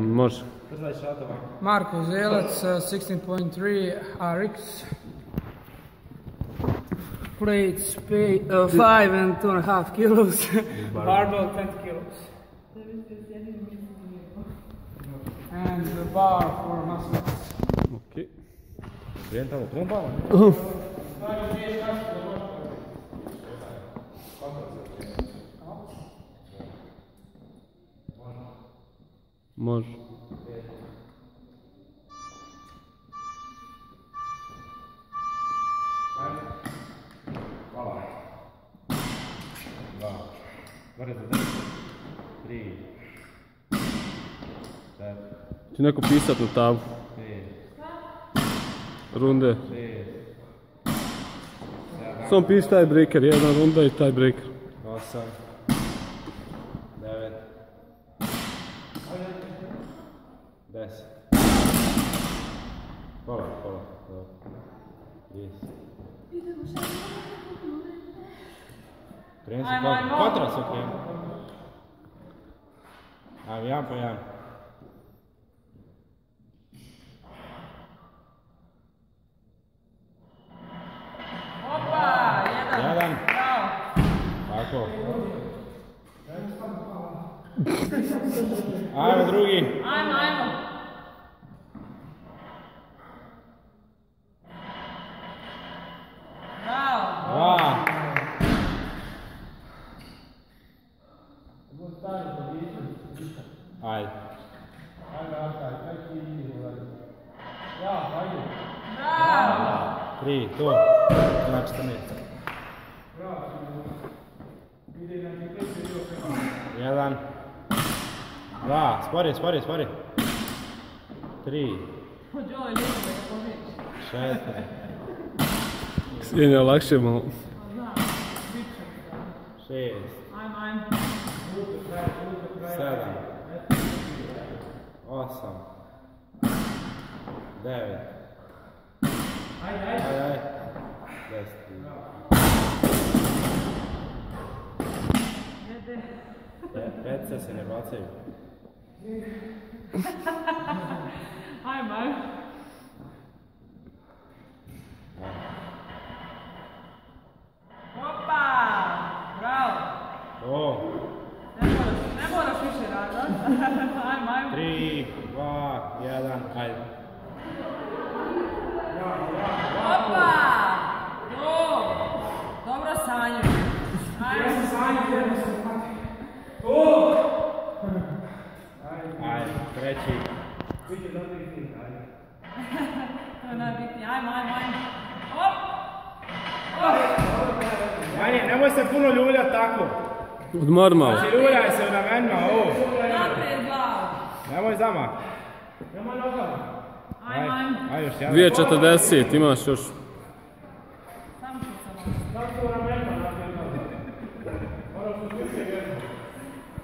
Može. Marko Zelac, 16.3 RX. Plates 5 and 2.5 kilos. Barbell 10 kilos. And the bar for muscles. Ok. Trebamo. Može. Hvala. 2. Gore za 10. 3. 4. Će neko pisat na tablu? 5. Runde. 6. 7. Samo piši taj breaker, jedna runda i taj breaker. 8. 9. 10. Pola. 10. Kontra se krenu. Ajmo, jedan po jedan. Opa, jedan. Tako. Ajmo drugi. Ajmo. Bravo. 2. Ajde. Bravo. 3, to. Na 14. 1. 2. Spori. 3. 4. Sjenja, lakše malo. 6. 7. 8. 9. Ajde. 10. Pece se ne bacaju. Ajmo. Opa! Bravo! O! Ne moraš više raditi. Ajmo. 3, 2, 1, ajde. Opa! Dobro sanju. Ajde, treći. To je najbitnije. Ajmo. Op! Manje, nemoj se puno ljuljati tako. Odmor malo. Znači ljuljaj se u ramenima, ovo. Naprijed glavu. Nemoj zamak. Ajmo. Ajde još jedan. 2.40, imaš još. Samo ću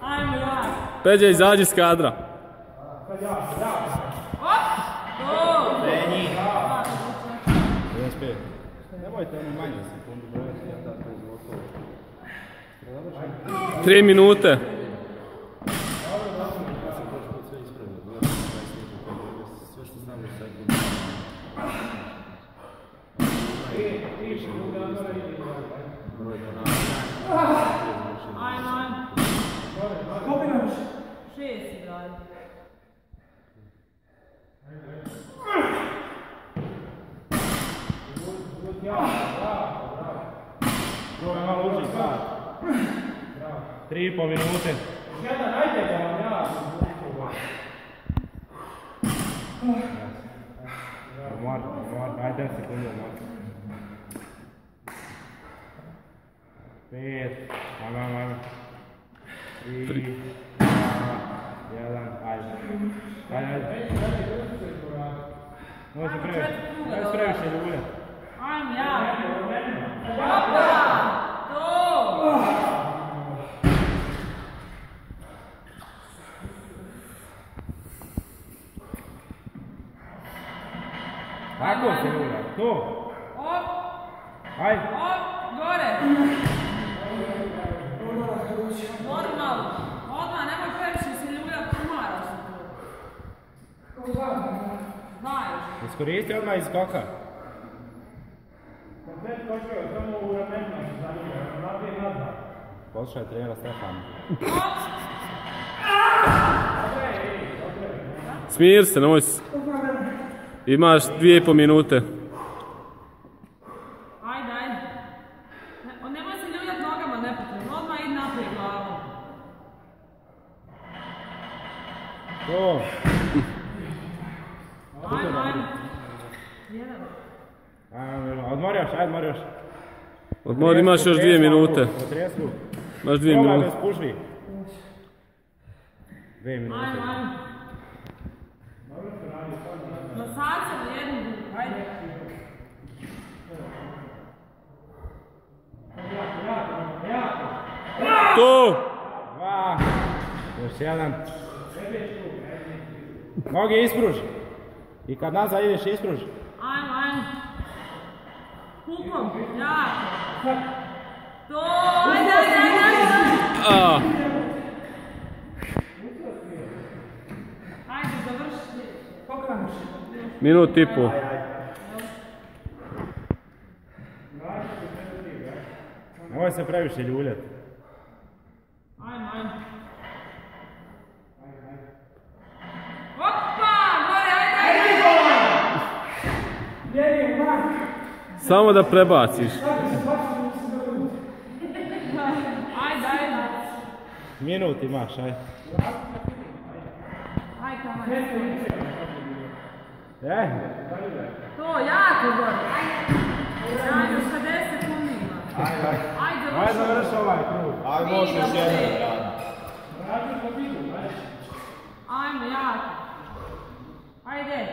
Ajmo ja. Peđa, izađi s kadra. Op! To! Penji. 95. Nemojte ono manje sekundu brojati, ja tako gotovo. 3 minute. Sve što znam u sekundu. Ajmo. Koliko imaš? 6 si gradi. Ovo je malo uži sad. 3,5 minute. Omar, ajde 10 sekundi omar. 5, ajmo. 3, 2, 1, ajde. Ovo se previše ljulja. Ajmo ja. Opa! To! Tako se ljulja, to. Op! Ajde. Op! Gore! Normalno. Odmah, nemoj previše se ljulja. Iskoristi odmah iz skoka. Poslušaj trenera Stefana. Smir se, nemoj se. Imaš 2,5 minute. Ajde, ajde. Nemoj se ljuljati nogama nepotrebno, odmah idi naprijed glavom. To. Ajde, ajde. Jedan. Odmori još. Odmor, imaš još 2 minute. Otresi ruku. Imaš 2 Probaj minute. bez pužvi. 2 minute. Ajde, ajde. Masače na jednu ruku, ajde. To! 2. Još 1. Noge ispruži. I kad nazad ideš ispruži. Ajmo, ajmo. Hukom, jako. To, ajde, A, Ajde, završi. Koliko vam još? minut i pol. Nemoj se previše ljuljati. Ajmo, ajmo. Opa, gore, ajde. Samo da prebaciš. Ajde, ajde. Minut imaš, aj. Ajde, tamo. To, jako gore. Ajde, 60 sekundi ima. Ajde, završi ovaj krug. Aj, možeš još jedan rad. Ajmo, jako. Ajde.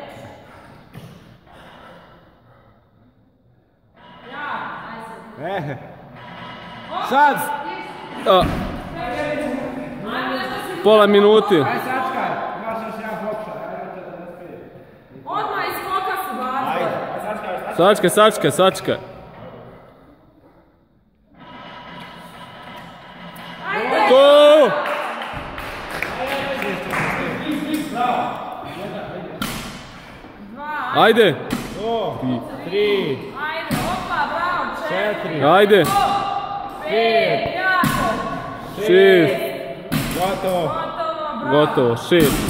Jako, ajde. Sad! A, pola minuti. Aj sačkaj, imaš još jedan pokušaj. Odmah iz skoka se baci. Sačkaj. Ajde! To! Dva, Ajde! 3, ajde, opa, bravo, 4, Ajde! 5, jako. 6, gotovo. Gotovo, bravo. gotovo, 6.